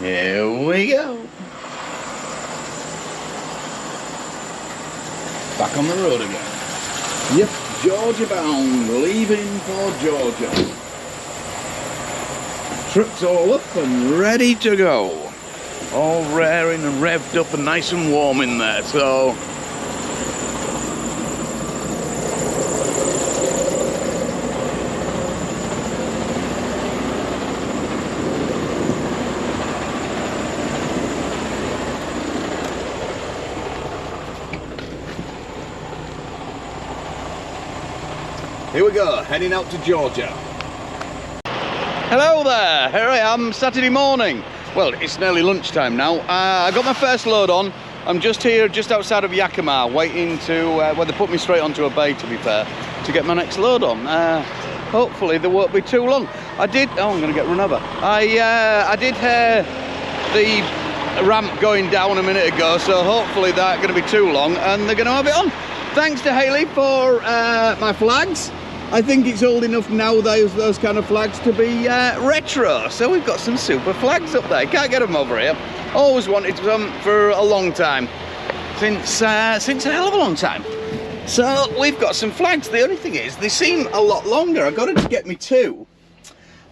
Here we go. Back on the road again. Yep, Georgia bound, leaving for Georgia. Truck's all up and ready to go. All raring and revved up and nice and warm in there, so... Here we go, heading out to Georgia. Hello there, here I am, Saturday morning. Well, it's nearly lunchtime now. I got my first load on. I'm just here, just outside of Yakima, waiting to, well, they put me straight onto a bay, to be fair, to get my next load on. Hopefully there won't be too long. I'm gonna get run over. I did hear the ramp going down a minute ago, so hopefully that ain't gonna be too long, and they're gonna have it on. Thanks to Haley for my flags. I think it's old enough now, those kind of flags, to be retro. So we've got some super flags up there. Can't get them over here. Always wanted some for a long time. Since a hell of a long time. So we've got some flags. The only thing is, they seem a lot longer. I got to get me two.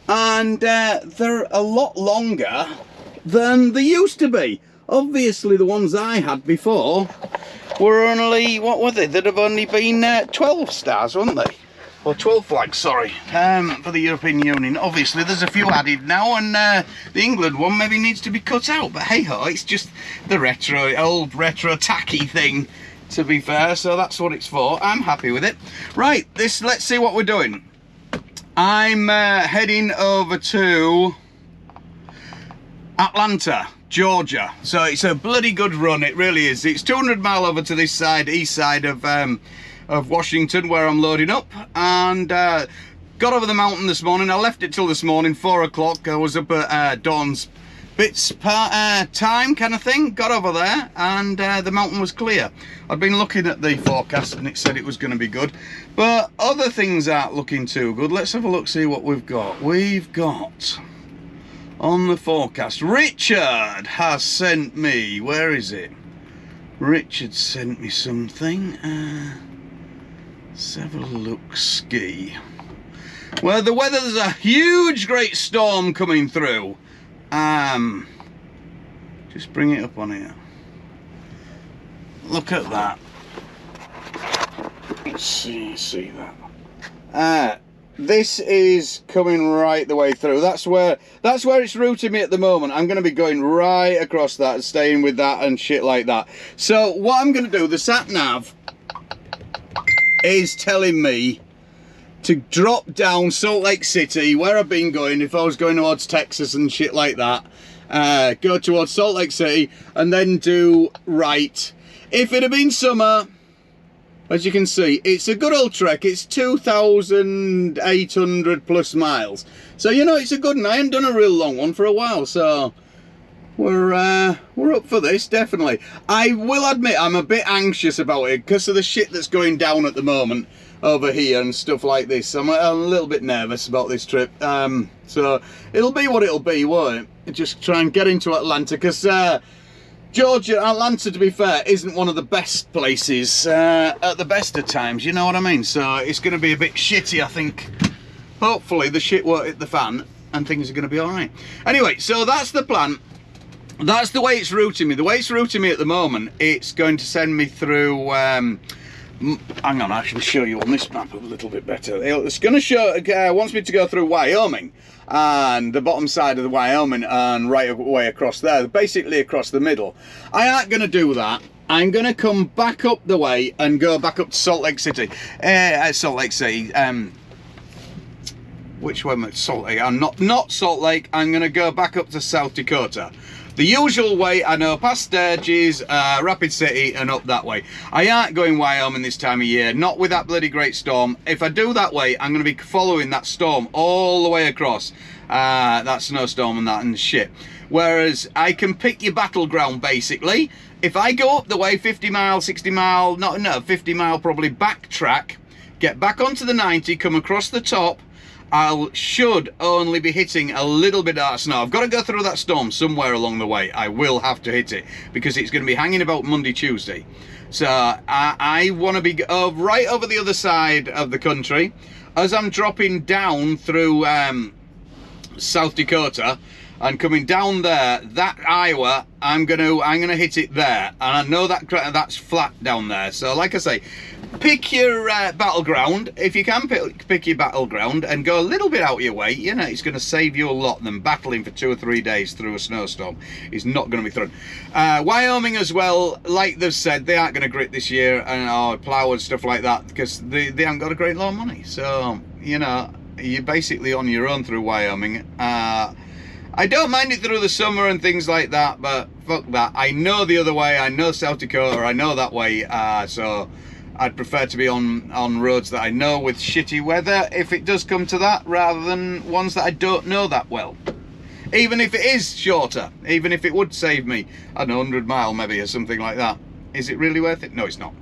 And they're a lot longer than they used to be. Obviously, the ones I had before were only, what were they? They'd have only been 12 stars, weren't they? Or 12 flags, sorry, for the European Union. Obviously, there's a few added now, and the England one maybe needs to be cut out. But hey-ho, it's just the old retro tacky thing, to be fair, so that's what it's for. I'm happy with it. Right, let's see what we're doing. I'm heading over to Atlanta, Georgia. So it's a bloody good run, it really is. It's 200 mile over to this side, east side of Washington, where I'm loading up, and got over the mountain this morning. I left it till this morning, 4 o'clock. I was up at Dawn's bits time kind of thing. Got over there, and the mountain was clear. I'd been looking at the forecast, and it said it was going to be good, but other things aren't looking too good. Let's have a look, see what we've got. We've got on the forecast, Richard has sent me, where is it? Richard sent me something. Let's have a look, ski. Well, the weather, there's a huge great storm coming through. Just bring it up on here. Look at that. Let's see that. This is coming right the way through. That's where it's routing me at the moment. I'm going to be going right across that and staying with that and shit like that. So what I'm going to do, the sat nav is telling me to drop down Salt Lake City, where I've been going, if I was going towards Texas and shit like that. Go towards Salt Lake City and then do right. If it had been summer, as you can see, it's a good old trek. It's 2,800 plus miles. So, you know, it's a good one. I haven't done a real long one for a while, so we're up for this, definitely. I will admit I'm a bit anxious about it because of the shit that's going down at the moment over here and stuff like this. I'm a little bit nervous about this trip. So it'll be what it'll be, won't it? Just try and get into Atlanta, because Atlanta, to be fair, isn't one of the best places at the best of times, you know what I mean? So it's going to be a bit shitty, I think. Hopefully the shit won't hit the fan and things are going to be alright. Anyway, so that's the plan. That's the way it's routing me. The way it's routing me at the moment, it's going to send me through... hang on, I can show you on this map a little bit better. It's going to show... wants me to go through Wyoming, and the bottom side of the Wyoming, and right away across there, basically across the middle. I aren't going to do that. I'm going to come back up the way and go back up to Salt Lake City. Salt Lake City. Which way am I? Salt Lake. I'm not Salt Lake. I'm going to go back up to South Dakota. The usual way, I know, past Sturgis, Rapid City, and up that way. I aren't going Wyoming this time of year, not with that bloody great storm. If I do that way, I'm going to be following that storm all the way across. That snowstorm and that and shit. Whereas I can pick your battleground, basically. If I go up the way, 50 mile, 60 mile, no, 50 mile probably, backtrack, get back onto the 90, come across the top, should only be hitting a little bit of snow. I've got to go through that storm somewhere along the way. I will have to hit it because it's going to be hanging about Monday, Tuesday. So I want to be right over the other side of the country. As I'm dropping down through South Dakota and coming down there, that Iowa, I'm gonna hit it there, and I know that that's flat down there. So like I say, pick your battleground if you can. Pick your battleground and go a little bit out of your way. You know, it's going to save you a lot than battling for 2 or 3 days through a snowstorm. It's not going to be fun. Wyoming as well, like they've said, they aren't going to grit this year and plough and stuff like that because they haven't got a great lot of money. So you know, you're basically on your own through Wyoming. I don't mind it through the summer and things like that, but fuck that. I know the other way. I know South Dakota. I know that way. So I'd prefer to be on roads that I know with shitty weather, if it does come to that, rather than ones that I don't know that well. Even if it is shorter, even if it would save me, I don't know, 100 mile maybe or something like that. Is it really worth it? No, it's not.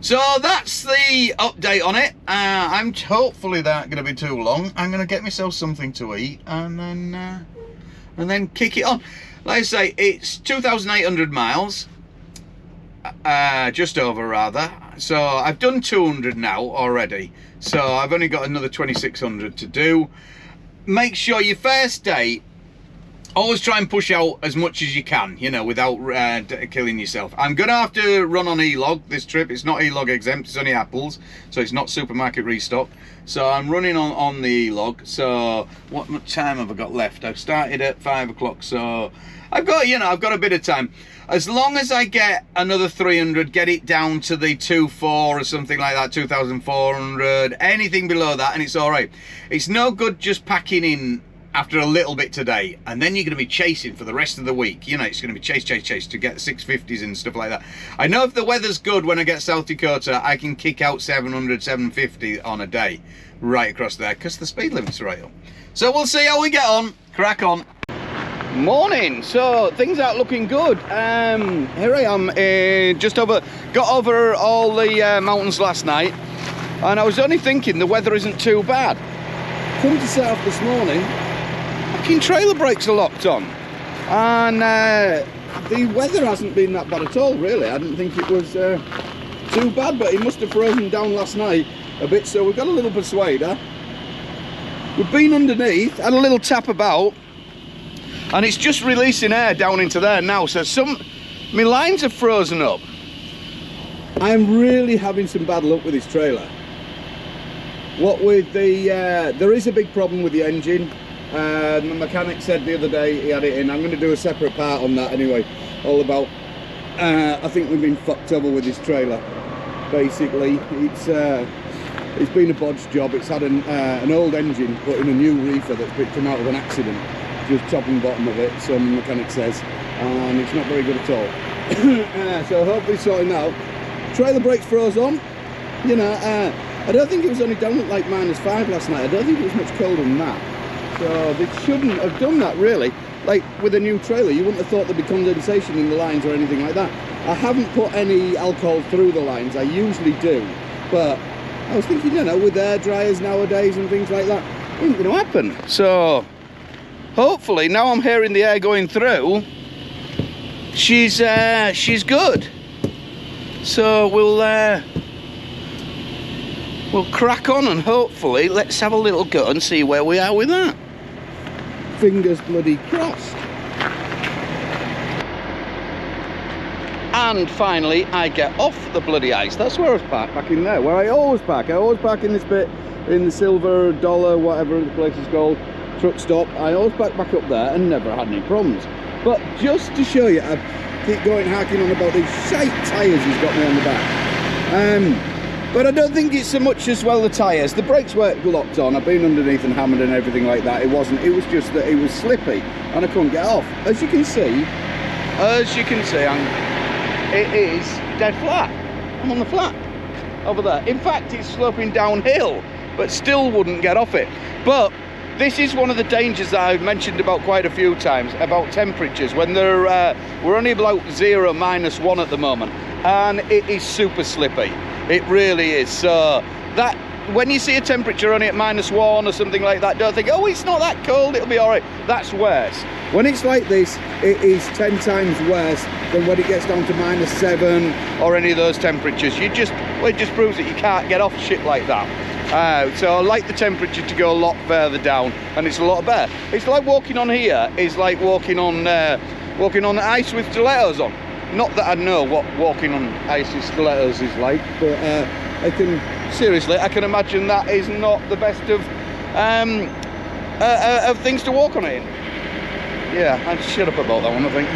So that's the update on it. I'm hopefully that going to be too long. I'm going to get myself something to eat and then kick it on. Like I say, it's 2,800 miles, just over rather. So I've done 200 now already. So I've only got another 2,600 to do. Make sure your first day, always try and push out as much as you can, you know, without killing yourself. I'm going to have to run on E-log this trip. It's not E-log exempt, it's only apples. So it's not supermarket restock. So I'm running on the E-log. So what much time have I got left? I've started at 5 o'clock. So I've got, you know, I've got a bit of time. As long as I get another 300, get it down to the 2.4 or something like that, 2,400, anything below that, and it's all right. It's no good just packing in after a little bit today, and then you're going to be chasing for the rest of the week. You know, it's going to be chase to get 650s and stuff like that. I know if the weather's good when I get South Dakota, I can kick out 700, 750 on a day right across there because the speed limit's right up. So we'll see how we get on. Crack on. Morning. So things aren't looking good. Here I am, got over all the mountains last night, and I was only thinking the weather isn't too bad. Come to set off this morning, fucking trailer brakes are locked on, and the weather hasn't been that bad at all, really. I didn't think it was too bad, but it must have frozen down last night a bit, so we've got a little persuader. We've been underneath, had a little tap about, and it's just releasing air down into there now, so my lines are frozen up. I'm really having some bad luck with this trailer. What with the, there is a big problem with the engine. The mechanic said the other day he had it in. I'm going to do a separate part on that anyway, all about, I think we've been fucked over with this trailer. Basically, it's been a bodge job. It's had an old engine put in a new reefer that's come out of an accident. Just top and bottom of it, some mechanic says, and it's not very good at all. So hopefully sorting that out. Trailer brakes froze on, you know. I don't think it was only down at like -5 last night. I don't think it was much colder than that. So they shouldn't have done that, really. Like with a new trailer, you wouldn't have thought there'd be condensation in the lines or anything like that. I haven't put any alcohol through the lines. I usually do, but I was thinking, you know, with air dryers nowadays and things like that, it ain't going to happen. So hopefully, now I'm hearing the air going through, she's good. So we'll crack on and hopefully let's have a little go and see where we are with that. Fingers bloody crossed. And finally, I get off the bloody ice. That's where I was parked, back in there, where I always park. I always park in this bit, in the Silver Dollar, whatever the place is called, truck stop. I always back up there and never had any problems. But just to show you, I keep harking on about these shite tyres he's got me on the back. But I don't think it's so much as well the tyres. The brakes weren't locked on. I've been underneath and hammered and everything like that. It wasn't. It was just that it was slippy and I couldn't get off. As you can see, it is dead flat. I'm on the flat over there. In fact, it's sloping downhill, but still wouldn't get off it. But this is one of the dangers that I've mentioned about quite a few times, about temperatures, when they're, we're only about 0, -1 at the moment, and it is super slippy. It really is. So that when you see a temperature only at -1 or something like that, don't think, oh, it's not that cold, it'll be all right. That's worse. When it's like this, it is 10 times worse than when it gets down to -7 or any of those temperatures. Well, it just proves that you can't get off shit like that. So I like the temperature to go a lot further down, and it's a lot better. It's like walking on here is like walking on ice with stilettos on. Not that I know what walking on ice with stilettos is like, but I can imagine that is not the best of things to walk on it in. Yeah, I'd shut up about that one, I think.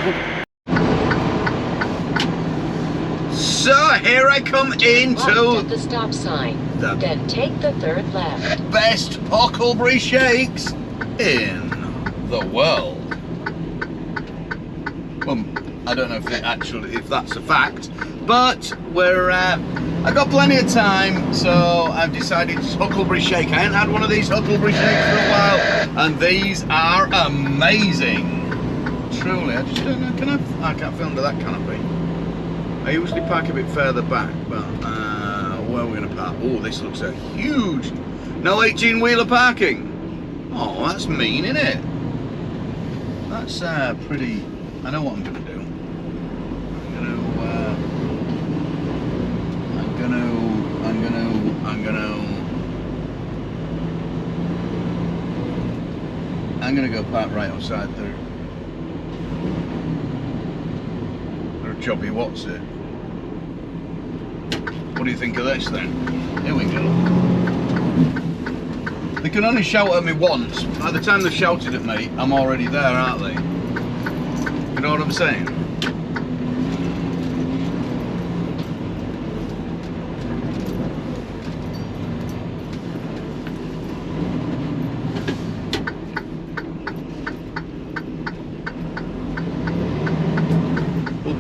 So here I come into at the stop sign. Then take the 3rd left. Best Huckleberry shakes in the world. Well, I don't know if that's a fact, but I've got plenty of time, so I've decided to Huckleberry shake. I haven't had one of these Huckleberry shakes for a while, and these are amazing. Truly, I just don't know. I can't fit under that canopy. I usually park a bit further back, but where are we going to park? Oh, this looks a huge. No 18-wheeler parking. Oh, that's mean, isn't it? That's pretty. I know what I'm going to do. I'm gonna go park right outside the Chubby What's it? What do you think of this then? Here we go. They can only shout at me once. By the time they've shouted at me, I'm already there, aren't they? You know what I'm saying?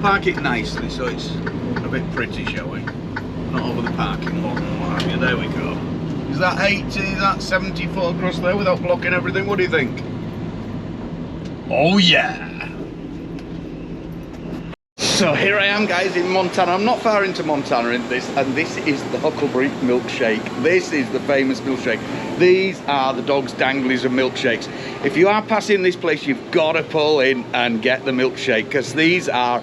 Park it nicely so it's a bit pretty, shall we? Not over the parking lot and what have you. There we go. Is that 80, is that 70 foot across there without blocking everything? What do you think? Oh yeah! So here I am, guys, in Montana. I'm not far into Montana in this, and this is the Huckleberry milkshake. This is the famous milkshake. These are the dog's danglies of milkshakes. If you are passing this place, you've got to pull in and get the milkshake, because these are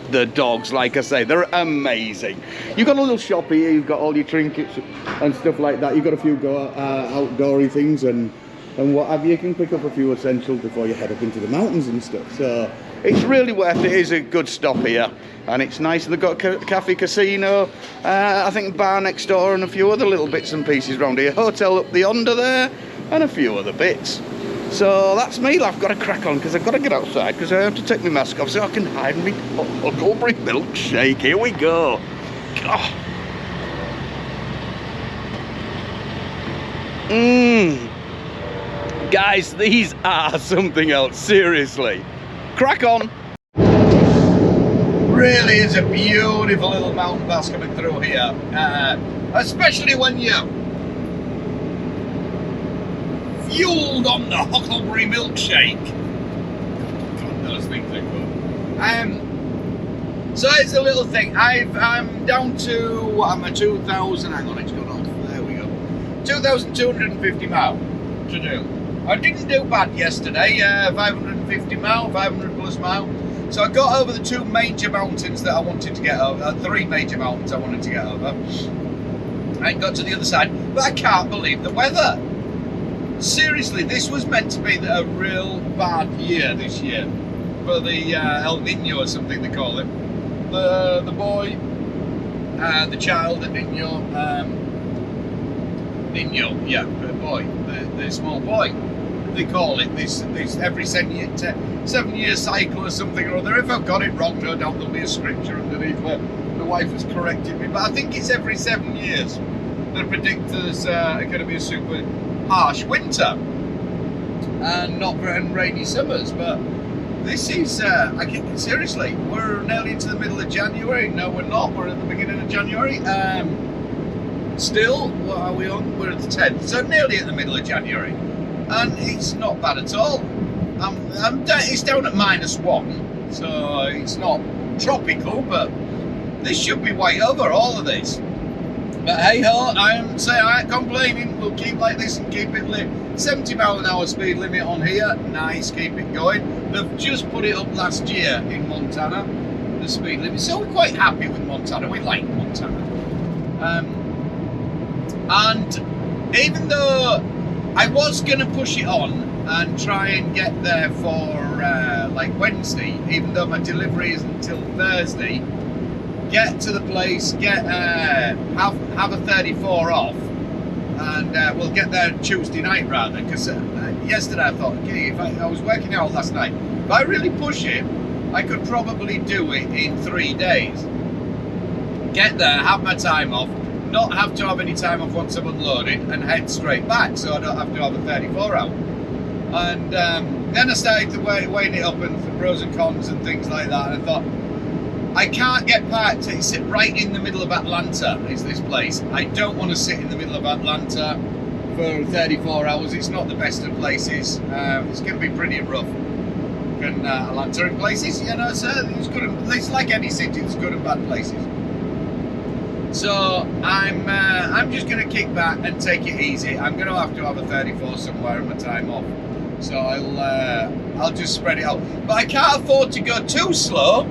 the dogs, like I say, they're amazing. You've got a little shop here, you've got all your trinkets and stuff like that. You've got a few outdoory things and what have you. You can pick up a few essentials before you head up into the mountains and stuff. So it's really worth it. It is a good stop here, and it's nice. They've got a cafe, casino, I think a bar next door, and a few other little bits and pieces around here. Hotel up the under there, and a few other bits. So that's me. I've got to crack on because I've got to get outside because I have to take my mask off so I can hide me Huckleberry milkshake. Here we go. Oh. Guys, these are something else, seriously. Crack on. Really is a beautiful little mountain pass coming through here, especially when you're fueled on the Huckleberry milkshake. God, those things are good. So it's a little thing. I'm down to what am I, 2,000? Hang on, it's gone off. There we go. 2,250 mile to do. I didn't do bad yesterday. 550 mile, 500 plus mile. So I got over the 2 major mountains that I wanted to get over. 3 major mountains I wanted to get over. I got to the other side, but I can't believe the weather. Seriously, this was meant to be a real bad year this year for the El Nino or something they call it. The boy, the child, the Nino, yeah, the boy, the small boy. They call it this every 7-year cycle or something or other. If I've got it wrong, no doubt there'll be a scripture underneath where the wife has corrected me. But I think it's every 7 years they predict there's going to be a super harsh winter and rainy summers. But this is seriously, we're nearly into the middle of January. No, we're not. We're at the beginning of January. Still, what are we on? We're at the 10th, so nearly at the middle of January, and it's not bad at all. It's down at -1, so it's not tropical, but this should be way over all of this. But hey ho, I ain't complaining. We'll keep like this and keep it lit. 70 mile an hour speed limit on here. Nice, keep it going. They've just put it up last year in Montana, the speed limit. So we're quite happy with Montana. We like Montana. And even though I was going to push it on and try and get there for like Wednesday, even though my delivery isn't until Thursday, get to the place, have a 34 off, and we'll get there Tuesday night rather, because yesterday I thought, okay, if I was working out last night, if I really push it, I could probably do it in 3 days. Get there, have my time off, not have to have any time off once I'm unloaded, and head straight back, so I don't have to have a 34 out. And then I started to weighing it up and the pros and cons and things like that, and I thought, I can't get parked. It's right in the middle of Atlanta, is this place. I don't want to sit in the middle of Atlanta for 34 hours. It's not the best of places. It's going to be pretty rough. And Atlanta in places, you know, so it's like any city, it's good and bad places. So I'm just going to kick back and take it easy. I'm going to have a 34 somewhere in my time off. So I'll just spread it out. But I can't afford to go too slow,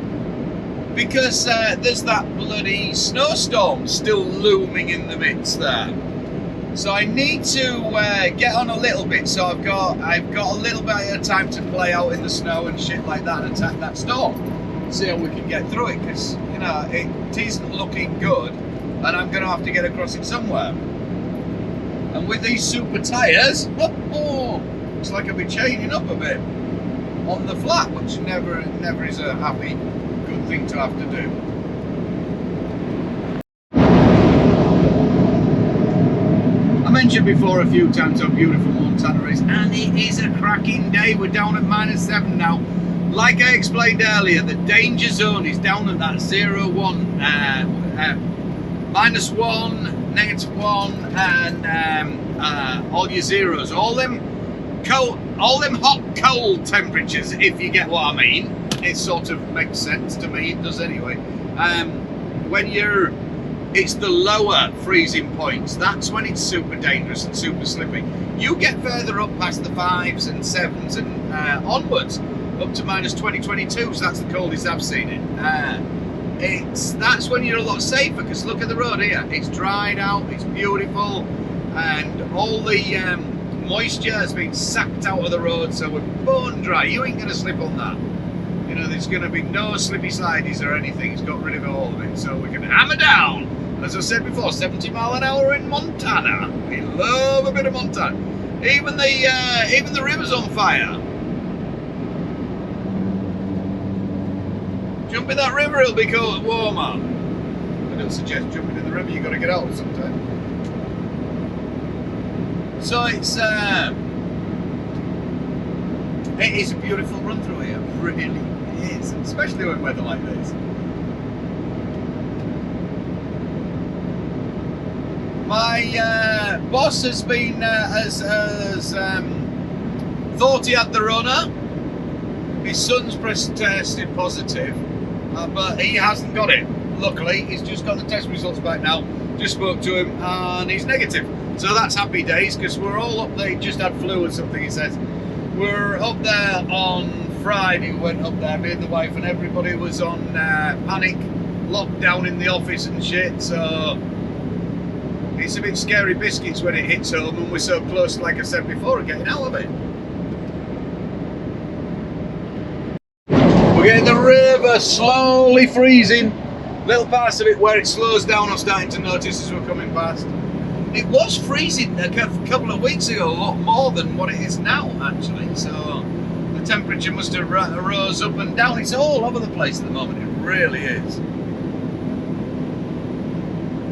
because there's that bloody snowstorm still looming in the midst there. So I need to get on a little bit, so I've got a little bit of time to play out in the snow and shit like that and attack that storm. See how we can get through it, because, you know, it isn't looking good and I'm going to have to get across it somewhere. And with these super tyres, looks like I'll be chaining up a bit on the flat, which never is a happy good thing to have to do. I mentioned before a few times how beautiful Montana is, and it is a cracking day. We're down at -7 now. Like I explained earlier, the danger zone is down at that 0, 1, -1, -1, and all your zeros. All them hot, cold temperatures, if you get what I mean. It sort of makes sense to me, it does anyway. When it's the lower freezing points, that's when it's super dangerous and super slippy. You get further up past the 5s and 7s and onwards, up to -20, -22, so that's the coldest I've seen it. That's when you're a lot safer, because look at the road here. It's dried out, it's beautiful, and all the moisture has been sacked out of the road, so we're bone dry. You ain't going to slip on that. You know, there's going to be no slippy slides or anything. It's got rid of all of it, so we can hammer down. As I said before, 70 mile an hour in Montana. We love a bit of Montana. Even the river's on fire. Jump in that river, it'll be cold, warmer. I don't suggest jumping in the river. You've got to get out sometime. So it is a beautiful run through here. Really is, especially when weather like this. My boss has been thought he had the runner. His son's tested positive, but he hasn't got it. Luckily, he's just got the test results back now. Just spoke to him and he's negative. So that's happy days, because we're all up there. He just had flu or something, he says. We're up there on Friday. We went up there, me and the wife, and everybody was on panic, locked down in the office and shit. So it's a bit scary biscuits when it hits home, and we're so close, like I said before, of getting out of it. We're getting the river slowly freezing. Little parts of it where it slows down, I'm starting to notice as we're coming past. It was freezing a couple of weeks ago, a lot more than what it is now, actually. So the temperature must have rose up and down. It's all over the place at the moment. It really is.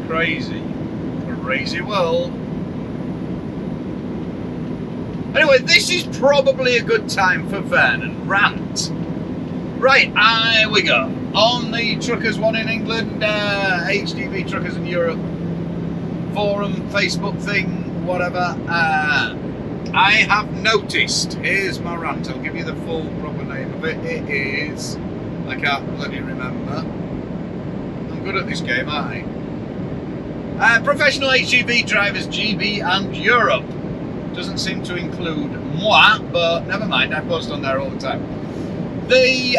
Crazy world. Anyway, this is probably a good time for Vernon rant. Right, here we go. On the Truckers One in England, HGV Truckers in Europe forum, Facebook thing, whatever. I have noticed, here's my rant, I'll give you the full proper name of it. It is, I can't bloody remember. I'm good at this game, aren't I? Professional HGV drivers, GB and Europe. Doesn't seem to include moi, but never mind, I post on there all the time. The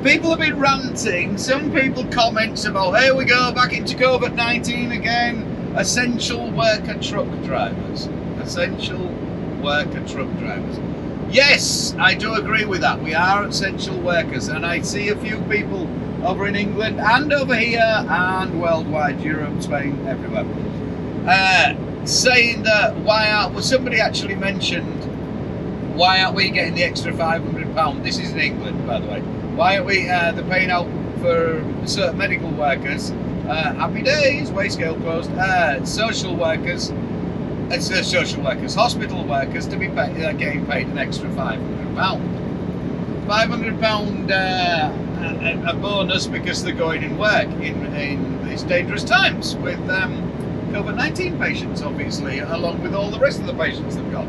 people have been ranting, some people comments about, here we go, back into COVID-19 again. Essential worker truck drivers. Essential worker truck drivers. Yes, I do agree with that. We are essential workers, and I see a few people over in England and over here and worldwide, Europe, Spain, everywhere, saying that somebody actually mentioned, why aren't we getting the extra £500? This is in England, by the way. Why aren't we they're paying out for certain medical workers? Happy days, wage scale closed. Social workers, hospital workers to be getting paid an extra £500. £500 a bonus because they're going in work in these dangerous times with COVID-19 patients, obviously, along with all the rest of the patients they've got.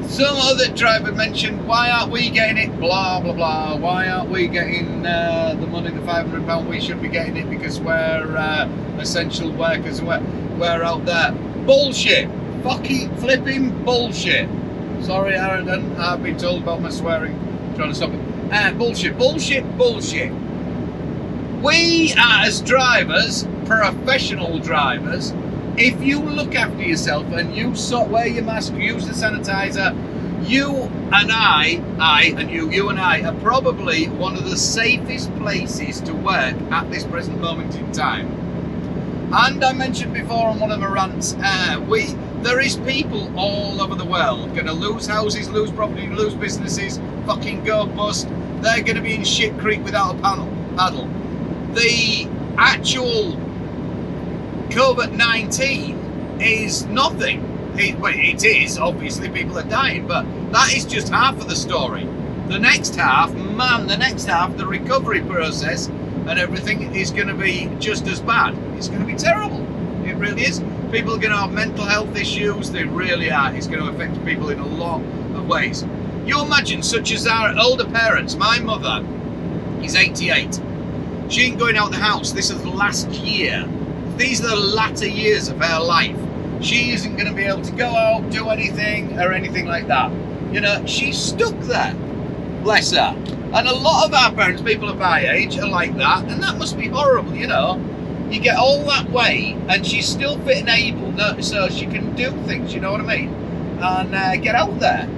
Some other driver mentioned, why aren't we getting it? Blah, blah, blah. Why aren't we getting the money, the £500? We should be getting it because we're essential workers. We're out there. Bullshit. Fucking flipping bullshit. Sorry, Aaron, I've been told about my swearing. I'm trying to stop it. Bullshit, bullshit, bullshit. We as drivers, professional drivers, if you look after yourself and you wear your mask, use the sanitizer, you and I are probably one of the safest places to work at this present moment in time. And I mentioned before on one of my rants, there is people all over the world going to lose houses, lose property, lose businesses, fucking go bust. They're going to be in shit creek without a paddle. The actual COVID-19 is nothing. It is, obviously, people are dying, but that is just half of the story. The next half, the recovery process and everything is going to be just as bad. It's going to be terrible. It really is. People are going to have mental health issues. They really are. It's going to affect people in a lot of ways. You imagine, such as our older parents. My mother is 88. She ain't going out the house. This is last year. These are the latter years of her life. She isn't going to be able to go out, do anything, or anything like that. You know, she's stuck there. Bless her. And a lot of our parents, people of my age, are like that, and that must be horrible, you know. You get all that way, and she's still fit and able, so she can do things, you know what I mean? And get out there.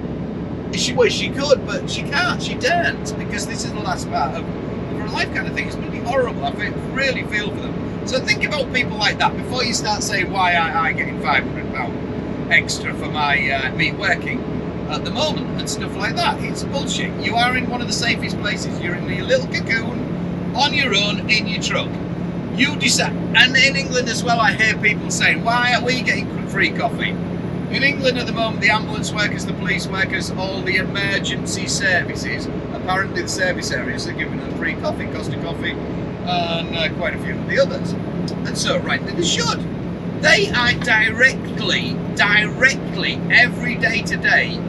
She wished she could, but she can't, she daren't, because this is the last part of her life kind of thing. It's going to be horrible. I really feel for them. So think about people like that before you start saying, why I getting £500 extra for my me working at the moment and stuff like that. It's bullshit. You are in one of the safest places. You're in your little cocoon on your own in your truck. You decide. And in England as well, I hear people saying, why are we getting free coffee? In England at the moment, the ambulance workers, the police workers, all the emergency services, apparently the service areas are giving them free coffee, Costa Coffee, and quite a few of the others. And so rightly they should. They are directly, every day today,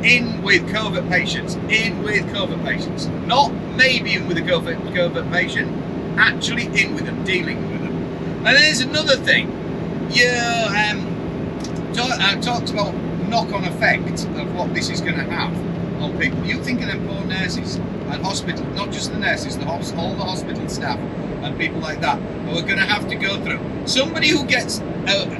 in with COVID patients, Not maybe in with a COVID patient, actually in with them, dealing with them. And there's another thing. Talked about knock-on effect of what this is going to have on people. You think of them poor nurses and hospital, not just the nurses, all the hospital staff and people like that, who are going to have to go through. Somebody who gets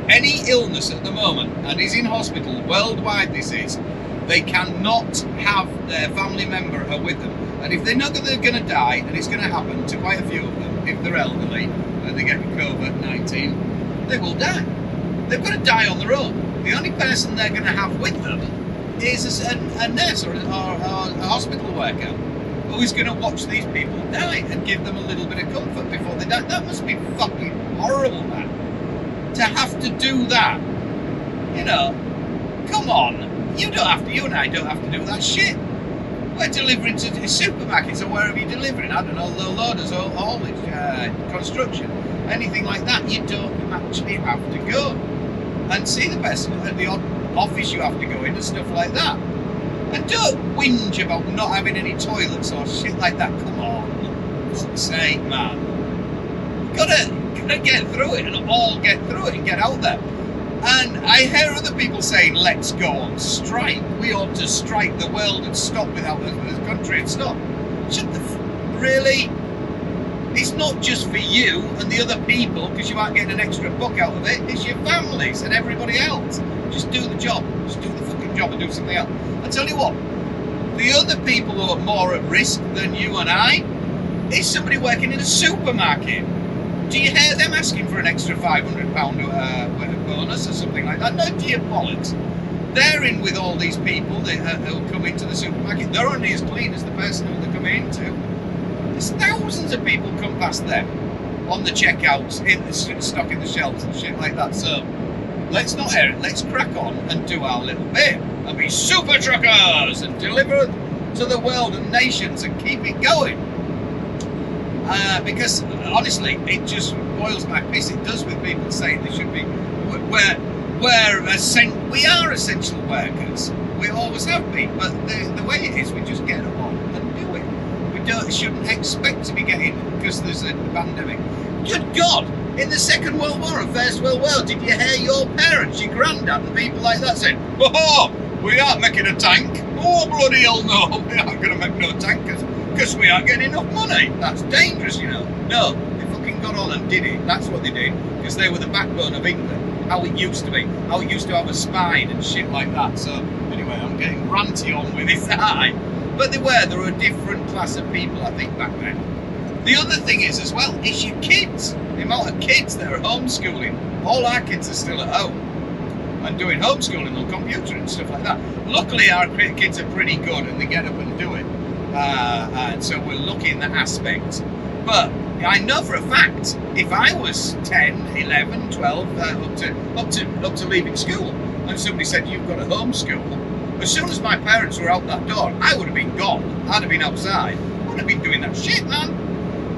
any illness at the moment and is in hospital, worldwide this is, they cannot have their family member with them. And if they know that they're going to die, and it's going to happen to quite a few of them, if they're elderly and they get COVID-19, they will die. They've got to die on their own. The only person they're going to have with them is a nurse or a hospital worker who is going to watch these people die and give them a little bit of comfort before they die. That must be fucking horrible, man. To have to do that. You know, come on. You and I don't have to do that shit. We're delivering to supermarkets or wherever you're delivering. I don't know, low loaders or haulage, construction, anything like that. You don't actually have to go and see the person at the office you have to go in and stuff like that. And don't whinge about not having any toilets or shit like that. Come on, for fuck's sake, man. to get through it and all get through it and get out there. And I hear other people saying, let's go on strike. We ought to strike the world and stop without this country and stop. Shut the really? It's not just for you and the other people, because you aren't getting an extra buck out of it. It's your families and everybody else. Just do the job. Just do the fucking job and do something else. I tell you what, the other people who are more at risk than you and I is somebody working in a supermarket. Do you hear them asking for an extra £500 bonus or something like that? No, dear bollocks. They're in with all these people who come into the supermarket. They're only as clean as the person who they're coming into. There's thousands of people come past them on the checkouts, in the stock in the shelves and shit like that. So let's not hear it. Let's crack on and do our little bit and be super truckers and deliver to the world and nations and keep it going. Because honestly, it just boils my piss. It does with people saying they should be. We are essential workers. We always have been. But the way it is, we just get on and do it. We shouldn't expect to be getting because there's a pandemic. Good God! In the Second World War and First World War, did you hear your parents, your granddad, and people like that saying, "Oh, we aren't making a tank. Oh, bloody hell no, we aren't going to make no tank because we aren't getting enough money. That's dangerous, you know." No, they fucking got on and did it. That's what they did, because they were the backbone of England. How it used to be. How it used to have a spine and shit like that. So, anyway, I'm getting ranty on with this, but there were a different class of people, I think, back then. The other thing is, as well, is your kids. The amount of kids that are homeschooling. All our kids are still at home and doing homeschooling on computer and stuff like that. Luckily, our kids are pretty good and they get up and do it. And so we're lucky in that aspect. But I know for a fact, if I was 10, 11, 12, up to leaving school, and somebody said, "You've got to homeschool," as soon as my parents were out that door, I would have been gone. I'd have been outside. I would have been doing that shit, man.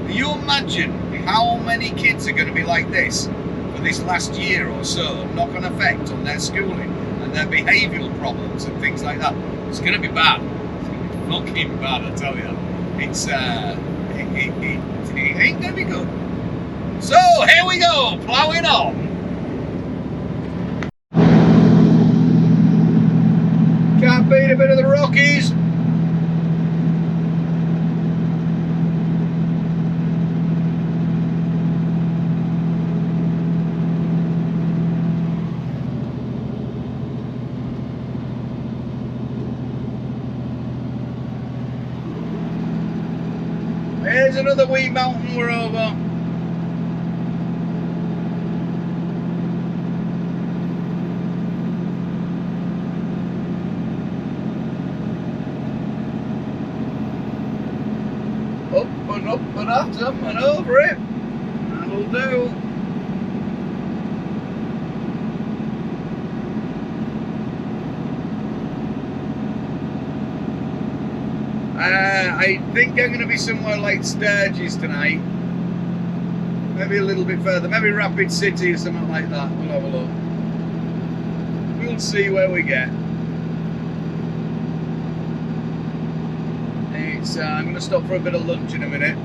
Can you imagine how many kids are going to be like this for this last year or so, knock-on effect on their schooling and their behavioural problems and things like that? It's going to be bad. It's going to be fucking bad, I tell you. It's it ain't going to be good. So here we go, ploughing on. Can't beat a bit of the Rockies. Here's another wee mountain we're over. Up and at them and over it. That'll do. I think I'm going to be somewhere like Sturgis tonight. Maybe a little bit further. Maybe Rapid City or something like that. We'll have a look. We'll see where we get. I'm going to stop for a bit of lunch in a minute.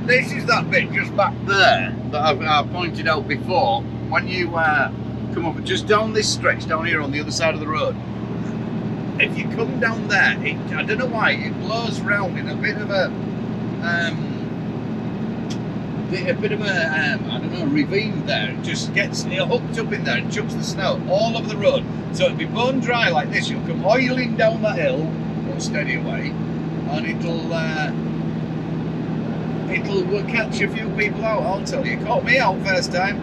This is that bit just back there that I've pointed out before. When you come up just down this stretch down here on the other side of the road, if you come down there, I don't know why, it blows round in a bit of a I don't know, ravine there. It just gets hooked up in there and chucks the snow all over the road. So it'll be bone dry like this. You'll come oiling down that hill, go steady away, and it'll catch a few people out. I'll tell you, it caught me out first time,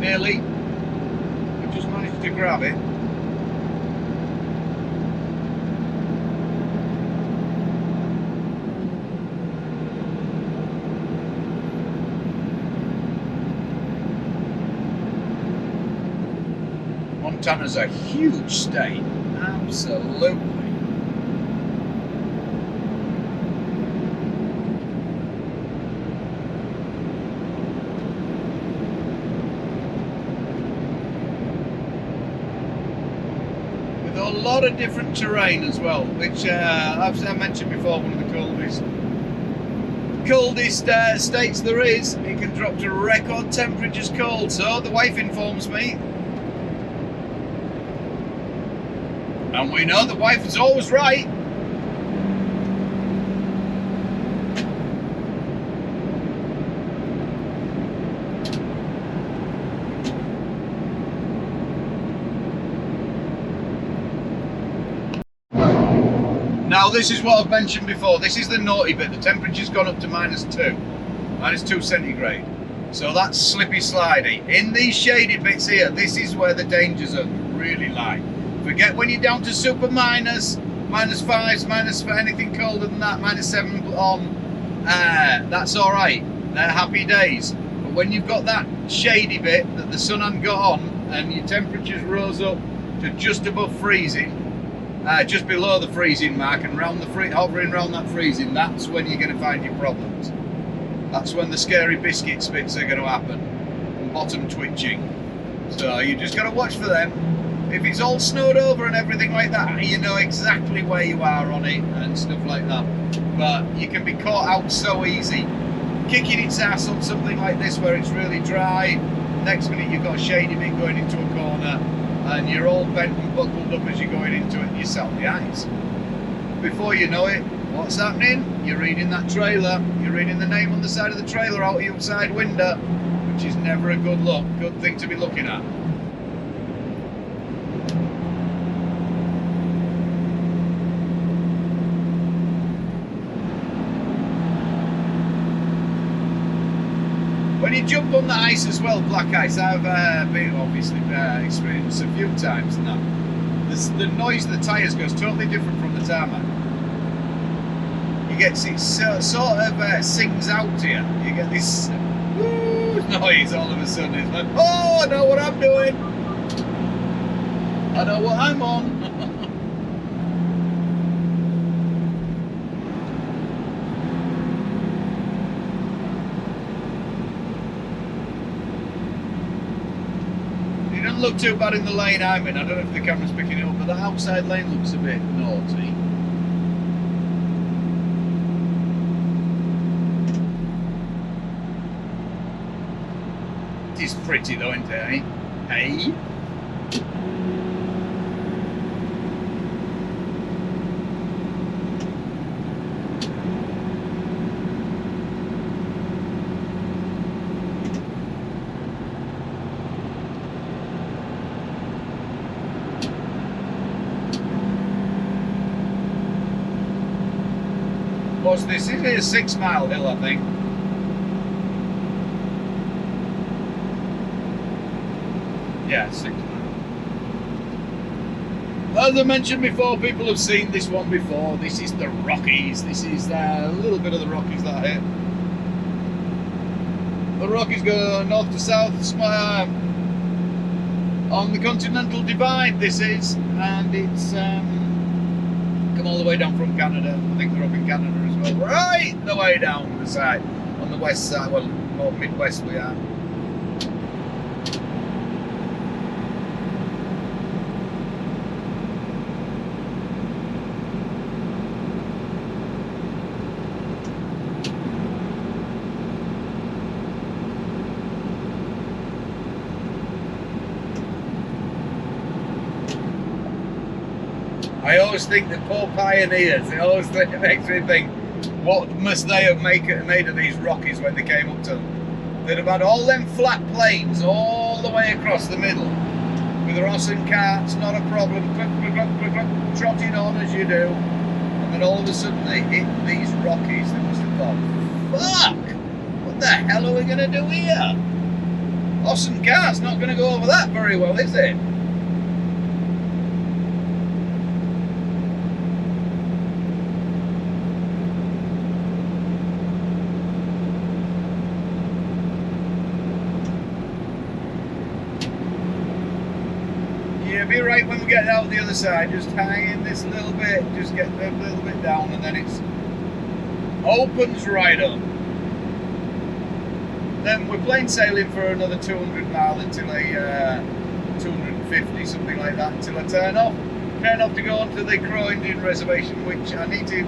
nearly. I just managed to grab it. Montana's a huge state, absolutely. With a lot of different terrain as well, which, as I mentioned before, one of the coldest states there is. It can drop to record temperatures cold, so the wife informs me. And we know the wife is always right. Now this is what I've mentioned before. This is the naughty bit. The temperature's gone up to -2 centigrade. So that's slippy slidey. In these shady bits here, this is where the danger zone really lie. Forget when you're down to super minus, -5s, minus for anything colder than that, -7 on. That's all right. They're happy days. But when you've got that shady bit that the sun hasn't got on, and your temperatures rose up to just above freezing, just below the freezing mark, and hovering around that freezing, that's when you're going to find your problems. That's when the scary biscuit spits are going to happen, and bottom twitching. So you just got to watch for them. If it's all snowed over and everything like that, you know exactly where you are on it and stuff like that. But you can be caught out so easy. Kicking its ass on something like this where it's really dry, next minute you've got a shady bit going into a corner, and you're all bent and buckled up as you're going into it, and you're sat on the ice. Before you know it, what's happening? You're reading that trailer, you're reading the name on the side of the trailer out of your side window, which is never a good thing to be looking at. When you jump on the ice as well, black ice, I've been obviously experienced a few times now. The noise of the tyres goes totally different from the tarmac. You get it sort of sings out to you. You get this woo noise all of a sudden. It's like, oh, I know what I'm doing. I know what I'm on. Look too bad in the lane I'm in. I don't know if the camera's picking it up, but the outside lane looks a bit naughty. It is pretty though, isn't it, eh? Hey? What's this? It is a 6 mile hill, I think. Yeah, 6 miles. As I mentioned before, people have seen this one before. This is the Rockies. This is a little bit of the Rockies that here. The Rockies go north to south, on the Continental Divide this is, and it's come all the way down from Canada. I think they're up in Canada as well. Right the way down the side, on the west side, well, more Midwest we are. I always think the poor pioneers, it always makes me think, what must they have made of these Rockies when they came up to them? They'd have had all them flat plains all the way across the middle, with their horse and carts, not a problem, trotting on as you do, and then all of a sudden they hit these Rockies. They must have thought, fuck, what the hell are we going to do here? Horse and cart's not going to go over that very well, is it? Be right when we get out the other side, just hang in this little bit, just get a little bit down, and then it's opens right up. Then we're plain sailing for another 200 mile until 250, something like that, until I turn off. Turn off to go onto the Crow Indian Reservation, which I need to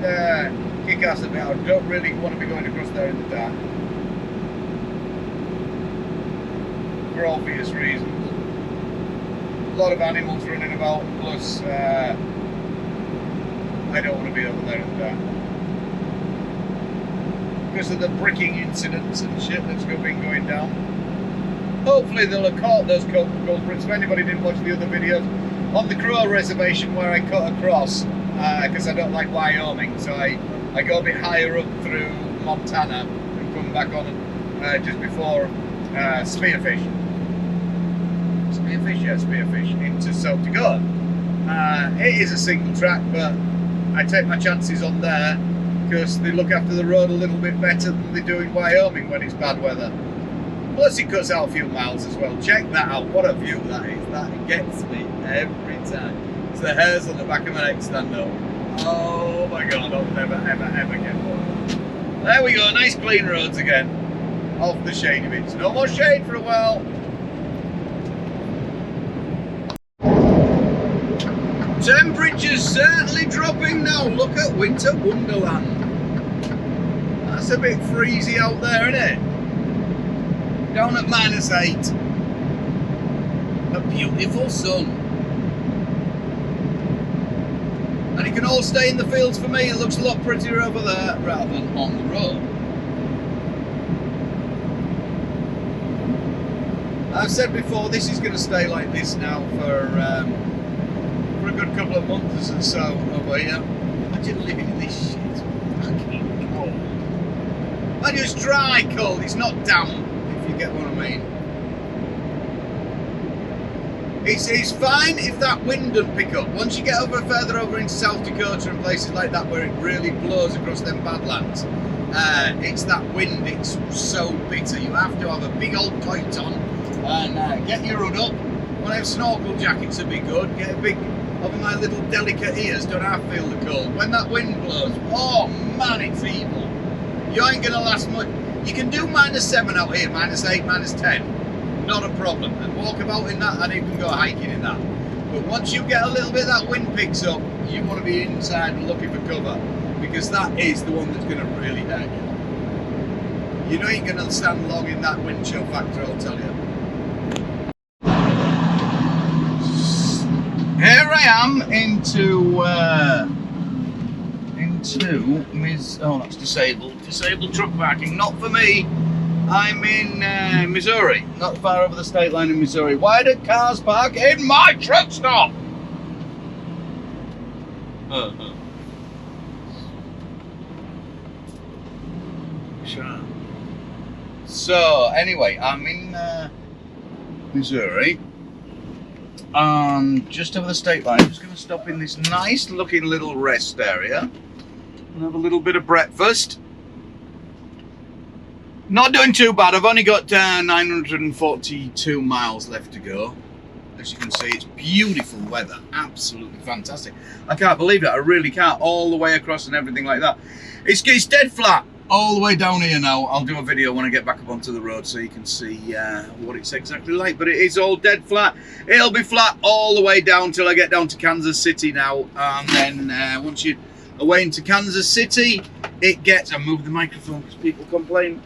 kick ass a bit. I don't really want to be going across there in the dark. For obvious reasons. A lot of animals running about, plus I don't want to be over there in the dark. Because of the bricking incidents and shit that's been going down. Hopefully they'll have caught those culprits. If anybody didn't watch the other videos, on the Crow Reservation where I cut across, because I don't like Wyoming, so I go a bit higher up through Montana and come back on just before Spearfish. Spearfish into South Dakota. It is a single track, but I take my chances on there because they look after the road a little bit better than they do in Wyoming when it's bad weather. Plus it cuts out a few miles as well. Check that out, what a view that is. That gets me every time. It's the hairs on the back of my neck stand up. Oh my god, I'll never ever get bored. There we go, nice clean roads again. Off the shady bits. No more shade for a while. Temperature's certainly dropping now. Look at Winter Wonderland. That's a bit freezy out there, isn't it? Down at -8. A beautiful sun. And it can all stay in the fields for me. It looks a lot prettier over there rather than on the road. I've said before, this is going to stay like this now for a good couple of months or so over here. Imagine living in this shit. It's fucking cold. And it's dry cold, it's not damp, if you get what I mean. It's fine if that wind doesn't pick up. Once you get further over into South Dakota and places like that where it really blows across them badlands, it's that wind, it's so bitter. You have to have a big old coat on and get your hood up. One of them snorkel jackets would be good. Get a big, over my little delicate ears, don't I feel the cold. When that wind blows, oh man, it's evil. You ain't gonna last much. You can do -7 out here, -8, -10. Not a problem, and walk about in that and even go hiking in that. But once you get a little bit of that wind picks up, you want to be inside and looking for cover, because that is the one that's going to really hurt you. You know you ain't going to stand long in that wind chill factor, I'll tell you. Here I am into that's disabled truck parking, not for me. I'm in Missouri, not far over the state line in Missouri. Why do cars park in my truck stop? Sure. So, anyway, I'm in Missouri, and just over the state line. I'm just going to stop in this nice looking little rest area and have a little bit of breakfast. Not doing too bad. I've only got 942 miles left to go. As you can see, it's beautiful weather, absolutely fantastic. I can't believe it, I really can't, all the way across and everything like that. It's dead flat all the way down here now. I'll do a video when I get back up onto the road so you can see what it's exactly like, but it is all dead flat. It'll be flat all the way down till I get down to Kansas City now, and then once you're away into Kansas City, it gets, I move the microphone because people complain.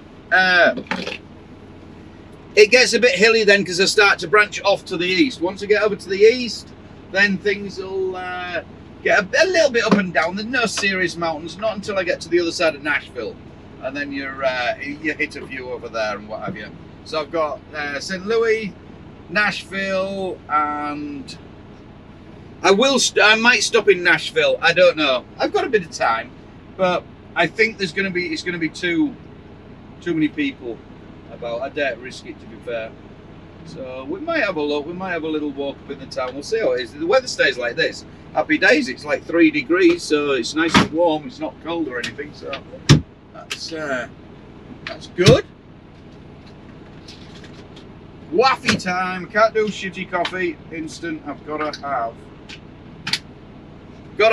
It gets a bit hilly then because I start to branch off to the east. Once I get over to the east, then things will get a little bit up and down. There's no serious mountains, not until I get to the other side of Nashville, and then you hit a few over there and what have you. So I've got St. Louis, Nashville, and I might stop in Nashville. I don't know. I've got a bit of time, but I think it's going to be too many people about. I dare risk it, to be fair. So we might have a look. We might have a little walk up in the town. We'll see how it is. The weather stays like this. Happy days. It's like 3 degrees, so it's nice and warm. It's not cold or anything. So that's good. Waffy time. Can't do shitty coffee. Instant. I've got to